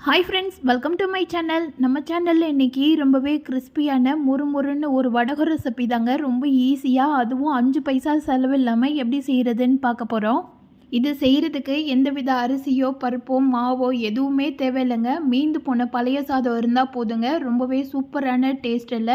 Hi friends, welcome to my channel. நம்ம சேனலில் இன்றைக்கி ரொம்பவே கிறிஸ்பியான முறுமுறுன்னு ஒரு வடக ரெசிபி தாங்க. ரொம்ப ஈஸியாக, அதுவும் 5 பைசா செலவு இல்லாமல் எப்படி செய்கிறதுன்னு பார்க்க போகிறோம். இது செய்கிறதுக்கு எந்தவித அரிசியோ பருப்போ மாவோ எதுவுமே தேவையில்லைங்க. மீந்து போன பழைய சாதம் இருந்தால் போதுங்க. ரொம்பவே சூப்பரான டேஸ்ட்டில்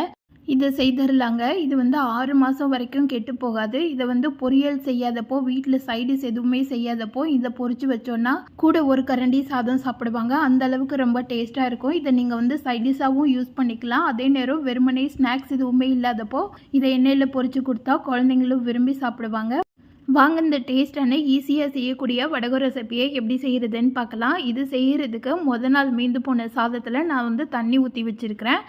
இதை செய்திடலாங்க. இது 6 மாதம் வரைக்கும் கெட்டு போகாது. இதை பொரியல் செய்யாதப்போ, வீட்டில் சைடிஷ் எதுவுமே செய்யாதப்போ இதை பொரித்து வச்சோன்னா கூட ஒரு கரண்டி சாதம் சாப்பிடுவாங்க. அந்த அளவுக்கு ரொம்ப டேஸ்ட்டாக இருக்கும். இதை நீங்கள் சைடிஷாகவும் யூஸ் பண்ணிக்கலாம். அதே நேரம் வெறுமனே ஸ்நாக்ஸ் எதுவுமே இல்லாதப்போ இதை எண்ணெயில் பொரித்து கொடுத்தா குழந்தைங்களும் விரும்பி சாப்பிடுவாங்க. வாங்க இந்த டேஸ்டான ஈஸியாக செய்யக்கூடிய வடக ரெசிபியை எப்படி செய்கிறதுன்னு பார்க்கலாம். இது செய்கிறதுக்கு முதல் நாள் மீந்து போன சாதத்தில் நான் தண்ணி ஊற்றி வச்சுருக்கிறேன்.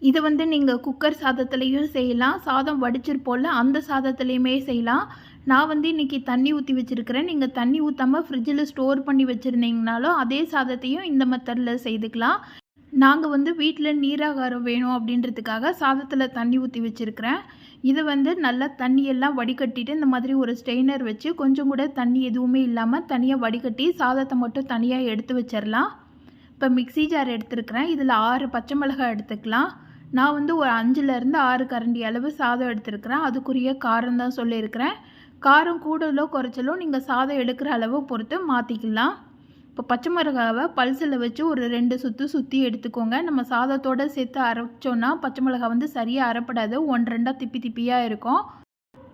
இதை நீங்கள் குக்கர் சாதத்துலேயும் செய்யலாம், சாதம் வடிச்சிருப்போல் அந்த சாதத்துலேயுமே செய்யலாம். நான் இன்றைக்கி தண்ணி ஊற்றி வச்சுருக்கிறேன். நீங்கள் தண்ணி ஊற்றாமல் ஃப்ரிட்ஜில் ஸ்டோர் பண்ணி வச்சுருந்தீங்கனாலும் அதே சாதத்தையும் இந்த மெத்தடில் செய்துக்கலாம். நாங்கள் வீட்டில் நீராகாரம் வேணும் அப்படின்றதுக்காக சாதத்தில் தண்ணி ஊற்றி வச்சுருக்கிறேன். இது நல்லா தண்ணியெல்லாம் வடிகட்டிட்டு இந்த மாதிரி ஒரு ஸ்ட்ரெயினர் வச்சு கொஞ்சம் கூட தண்ணி எதுவுமே இல்லாமல் தனியாக வடிகட்டி சாதத்தை மட்டும் தனியாக எடுத்து வச்சிடலாம். இப்போ மிக்ஸி ஜார் எடுத்துருக்கிறேன். இதில் 6 பச்சை மிளகாய் எடுத்துக்கலாம். நான் ஒரு 5லேருந்து 6 கரண்டி அளவு சாதம் எடுத்துருக்கிறேன். அதுக்குரிய காரம் தான் சொல்லியிருக்கிறேன். காரம் கூடலோ குறைச்சலோ நீங்கள் சாதம் எடுக்கிற அளவு பொறுத்து மாற்றிக்கலாம். இப்போ பச்சை மிளகாவை பல்சில் வச்சு ஒரு 2 சுற்றி எடுத்துக்கோங்க. நம்ம சாதத்தோடு சேர்த்து அரைச்சோன்னா பச்சை மிளகாய் சரியாக அரைப்படாது, 1-2 திப்பி திப்பியாக இருக்கும்.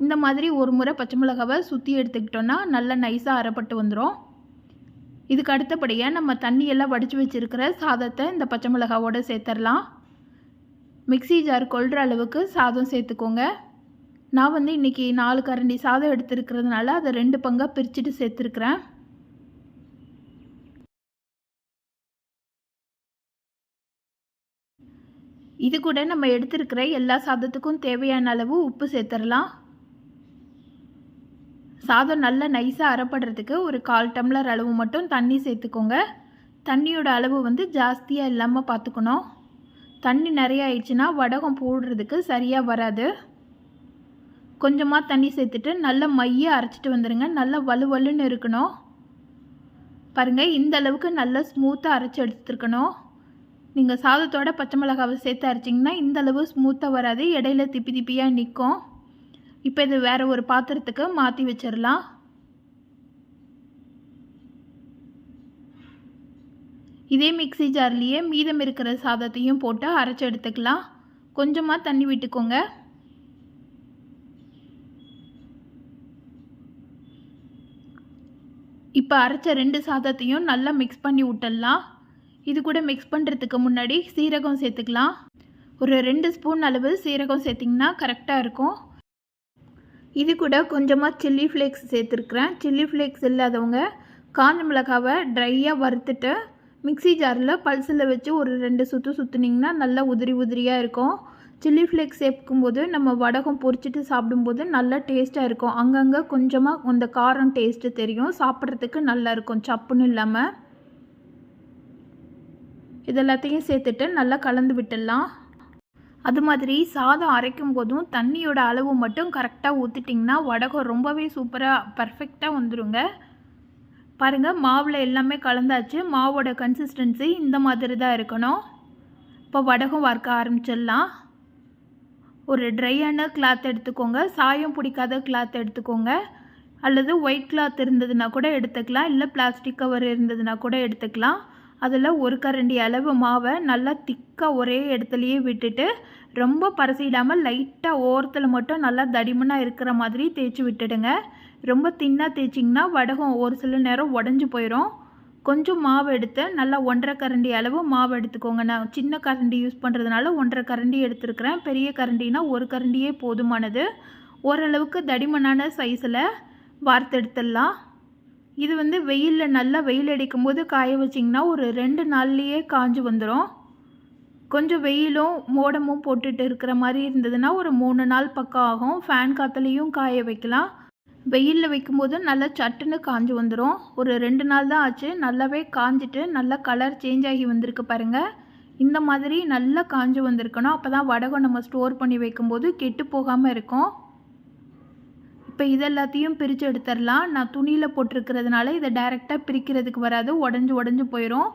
இந்த மாதிரி ஒரு முறை பச்சை மிளகாவை சுற்றி எடுத்துக்கிட்டோன்னா நல்லா நைஸாக அரைப்பட்டு வந்துடும். இதுக்கு அடுத்தபடியாக நம்ம தண்ணியெல்லாம் வடித்து வச்சுருக்கிற சாதத்தை இந்த பச்சை மிளகாவோடு சேர்த்துடலாம். மிக்ஸி ஜார் கொள்கிற அளவுக்கு சாதம் சேர்த்துக்கோங்க. நான் இன்றைக்கி 4 கரண்டி சாதம் எடுத்துருக்கிறதுனால அதை 2 பங்காக பிரிச்சுட்டு சேர்த்துருக்குறேன். இது கூட நம்ம எடுத்துருக்கிற எல்லா சாதத்துக்கும் தேவையான அளவு உப்பு சேர்த்துடலாம். சாதம் நல்லா நைஸாக அரைப்படுறதுக்கு ஒரு 1/4 டம்ளர் அளவு மட்டும் தண்ணி சேர்த்துக்கோங்க. தண்ணியோட அளவு ஜாஸ்தியாக இல்லாமல் பார்த்துக்கணும். தண்ணி நிறைய ஆயிடுச்சுன்னா வடகம் போடுறதுக்கு சரியாக வராது. கொஞ்சமாக தண்ணி சேர்த்துட்டு நல்லா மையாக அரைச்சிட்டு வந்துடுங்க. நல்லா வலுவலுன்னு இருக்கணும். பாருங்கள், இந்த அளவுக்கு நல்லா ஸ்மூத்தாக அரைச்சி எடுத்துருக்கணும். நீங்கள் சாதத்தோட பச்சை மிளகாவை சேர்த்து அரைச்சிங்கன்னா இந்த அளவு ஸ்மூத்தாக வராது, இடையில திப்பி திப்பியாக நிற்கும். இப்போ இது வேறு ஒரு பாத்திரத்துக்கு மாற்றி வச்சிடலாம். இதே மிக்ஸி ஜார்லேயே மீதம் இருக்கிற சாதத்தையும் போட்டு அரைச்சி எடுத்துக்கலாம். கொஞ்சமாக தண்ணி விட்டுக்கோங்க. இப்போ அரைச்ச 2 சாதத்தையும் நல்லா மிக்ஸ் பண்ணி விட்டுடலாம். இது கூட மிக்ஸ் பண்ணுறதுக்கு முன்னாடி சீரகம் சேர்த்துக்கலாம். ஒரு 2 ஸ்பூன் அளவு சீரகம் சேர்த்திங்கன்னா கரெக்டாக இருக்கும். இது கூட கொஞ்சமாக சில்லி ஃப்ளேக்ஸ் சேர்த்துருக்குறேன். சில்லி ஃப்ளேக்ஸ் இல்லாதவங்க காஞ்ச மிளகாவை ட்ரையாக வறுத்துட்டு மிக்ஸி ஜாரில் பல்சில் வச்சு ஒரு 2 சுற்றுனிங்கன்னா நல்லா உதிரியாக இருக்கும். சில்லி ஃப்ளேக்ஸ் சேர்க்கும்போது நம்ம வடகம் பொரிச்சிட்டு சாப்பிடும்போது நல்லா டேஸ்ட்டாக இருக்கும். அங்கங்கே கொஞ்சமாக அந்த காரம் டேஸ்ட்டு தெரியும், சாப்பிட்றதுக்கு நல்லாயிருக்கும் சப்புன்னு இல்லாமல். இதெல்லாத்தையும் சேர்த்துட்டு நல்லா கலந்து விட்டுடலாம். அது மாதிரி சாதம் அரைக்கும் போதும் தண்ணியோட அளவு மட்டும் கரெக்டாக ஊற்றிட்டிங்கன்னா வடகம் ரொம்பவே சூப்பராக பர்ஃபெக்டாக வந்துடுங்க. பாருங்கள், மாவில் எல்லாமே கலந்தாச்சு. மாவோட கன்சிஸ்டன்சி இந்த மாதிரி தான் இருக்கணும். இப்போ வடகம் வறுக்க ஆரம்பிச்சிடலாம். ஒரு ட்ரையான கிளாத் எடுத்துக்கோங்க. சாயம் பிடிக்காத கிளாத் எடுத்துக்கோங்க. அல்லது ஒயிட் கிளாத் இருந்ததுன்னா கூட எடுத்துக்கலாம், இல்லை பிளாஸ்டிக் கவர் இருந்ததுன்னா கூட எடுத்துக்கலாம். அதில் ஒரு கரண்டி அளவு மாவை நல்லா திக்காக ஒரே இடத்துலையே விட்டுட்டு ரொம்ப பரசிடாமல் லைட்டாக ஓரத்தில் மட்டும் நல்லா தடிமனாக இருக்கிற மாதிரி தேய்ச்சி விட்டுடுங்க. ரொம்ப தின்னாக தேய்ச்சிங்கன்னா வடகம் ஒரு சில நேரம் உடஞ்சி போயிடும். கொஞ்சம் மாவு எடுத்து நல்லா 1.5 கரண்டி அளவு மாவு எடுத்துக்கோங்க. நான் சின்ன கரண்டி யூஸ் பண்ணுறதுனால 1.5 கரண்டி எடுத்துருக்கிறேன். பெரிய கரண்டினா 1 கரண்டியே போதுமானது. ஓரளவுக்கு தடிமனான சைஸில் வார்த்து எடுத்துடலாம். இது வெயிலில் நல்லா வெயில் அடிக்கும் போது காய வச்சிங்கன்னா ஒரு 2 நாள்லேயே காஞ்சி வந்துடும். கொஞ்சம் வெயிலும் மோடமும் போட்டுட்டு இருக்கிற மாதிரி இருந்ததுன்னா ஒரு 3 நாள் பக்கம் ஆகும். ஃபேன் காற்றுலையும் காய வைக்கலாம். வெயிலில் வைக்கும்போது நல்லா சட்டுன்னு காஞ்சி வந்துடும். ஒரு 2 நாள் தான் ஆச்சு. நல்லாவே காஞ்சிட்டு நல்லா கலர் சேஞ்ச் ஆகி வந்திருக்கு பாருங்கள். இந்த மாதிரி நல்லா காஞ்சி வந்திருக்கணும். அப்போ தான் வடகம் நம்ம ஸ்டோர் பண்ணி வைக்கும்போது கெட்டு போகாமல் இருக்கும். இப்போ இதெல்லாத்தையும் பிரித்து எடுத்துடலாம். நான் துணியில் போட்டிருக்கிறதுனால இதை டைரெக்டாக பிரிக்கிறதுக்கு வராது, உடஞ்சி போயிடும்.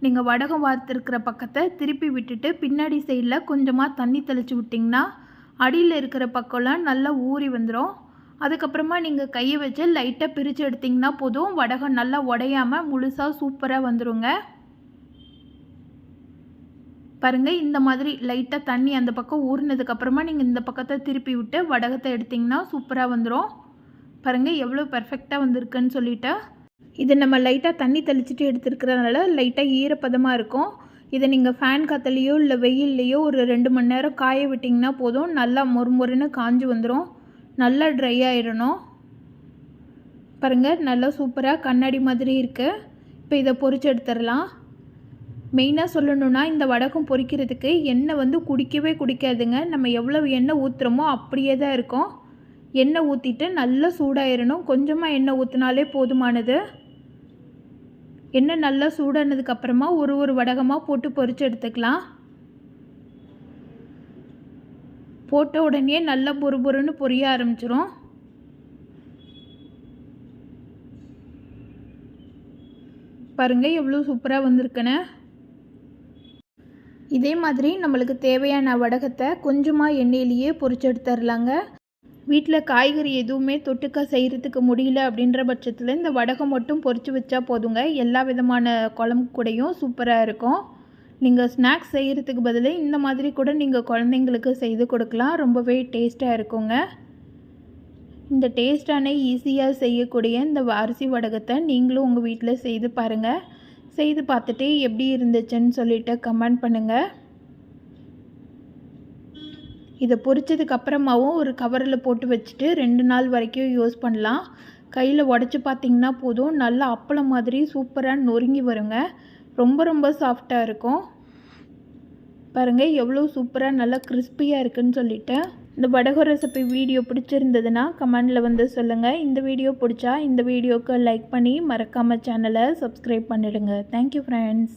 நீங்கள் வடகம் வார்த்துருக்கிற பக்கத்தை திருப்பி விட்டுட்டு பின்னாடி சைடில் கொஞ்சமாக தண்ணி தெளித்து விட்டிங்கன்னா அடியில் இருக்கிற பக்கம்லாம் நல்லா ஊறி வந்துடும். அதுக்கப்புறமா நீங்கள் கையை வச்சு லைட்டாக பிரித்து எடுத்திங்கன்னா போதும், வடகம் நல்லா உடையாமல் முழுசாக சூப்பராக வந்துடுங்க. பாருங்கள், இந்த மாதிரி லைட்டாக தண்ணி அந்த பக்கம் ஊறினதுக்கப்புறமா நீங்கள் இந்த பக்கத்தை திருப்பி விட்டு வடகத்தை எடுத்திங்கன்னா சூப்பராக வந்துடும். பாருங்கள் எவ்வளோ பெர்ஃபெக்டாக வந்திருக்குன்னு சொல்லிவிட்டு. இது நம்ம லைட்டாக தண்ணி தெளிச்சுட்டு எடுத்துருக்கிறதுனால லைட்டாக ஈரப்பதமாக இருக்கும். இதை நீங்கள் ஃபேன் காற்றுலையோ இல்லை வெயில்லையோ ஒரு 2 மணி நேரம் காய விட்டிங்கன்னா போதும், நல்லா மொறுமொறுன்னு காஞ்சி வந்துடும். நல்லா ட்ரை ஆயிடணும். பாருங்கள் நல்லா சூப்பராக கண்ணாடி மாதிரி இருக்குது. இப்போ இதை பொரிச்சு எடுத்துடலாம். மெயினாக சொல்லணுன்னா இந்த வடகம் பொரிக்கிறதுக்கு எண்ணெய் வந்து குடிக்கவே குடிக்காதுங்க. நம்ம எவ்வளோ எண்ணெய் ஊற்றுறோமோ அப்படியே தான் இருக்கும். எண்ணெய் ஊற்றிட்டு நல்லா சூடாயிடணும். கொஞ்சமாக எண்ணெய் ஊற்றினாலே போதுமானது. எண்ணெய் நல்லா சூடானதுக்கப்புறமா ஒரு வடகமாக போட்டு பொரிச்சு எடுத்துக்கலாம். போட்ட உடனே நல்லா பொறுபொருன்னு பொரிய ஆரம்பிச்சிரும். பாருங்கள் எவ்வளோ சூப்பராக வந்திருக்குன்னு. இதே மாதிரி நம்மளுக்கு தேவையான வடகத்தை கொஞ்சமாக எண்ணெயிலேயே பொரிச்சு எடுத்துடலாங்க. வீட்டில் காய்கறி எதுவுமே தொட்டுக்க செய்கிறதுக்கு முடியல அப்படின்ற பட்சத்தில் இந்த வடகம் மட்டும் பொரிச்சு வச்சா போதுங்க, எல்லா விதமான குழம்பு கூடயும் சூப்பராக இருக்கும். நீங்கள் ஸ்நாக்ஸ் செய்கிறதுக்கு பதில் இந்த மாதிரி கூட நீங்கள் குழந்தைங்களுக்கு செய்து கொடுக்கலாம். ரொம்பவே டேஸ்ட்டாக இருக்குங்க. இந்த டேஸ்டான ஈஸியாக செய்யக்கூடிய இந்த அரிசி வடகத்தை நீங்களும் உங்கள் வீட்டில் செய்து பாருங்கள். செய்து பார்த்துட்டு எப்படி இருந்துச்சுன்னு சொல்லிவிட்டு கமெண்ட் பண்ணுங்கள். இதை பொரிச்சதுக்கு அப்புறமாவும் ஒரு கவரில் போட்டு வச்சுட்டு 2 நாள் வரைக்கும் யூஸ் பண்ணலாம். கையில் உடச்சி பார்த்திங்கன்னா போதும், நல்லா அப்பளம் மாதிரி சூப்பராக நொறுங்கி வருங்க. ரொம்ப சாஃப்டாக இருக்கும். பாருங்கள் எவ்வளோ சூப்பராக நல்லா கிறிஸ்பியாக இருக்குதுன்னு சொல்லிட்டு. இந்த வடகம் ரெசிபி வீடியோ பிடிச்சிருந்ததுன்னா கமெண்டில் வந்து சொல்லுங்கள். இந்த வீடியோ பிடிச்சா இந்த வீடியோவுக்கு லைக் பண்ணி மறக்காமல் சேனலை சப்ஸ்கிரைப் பண்ணிடுங்க. Thank you friends.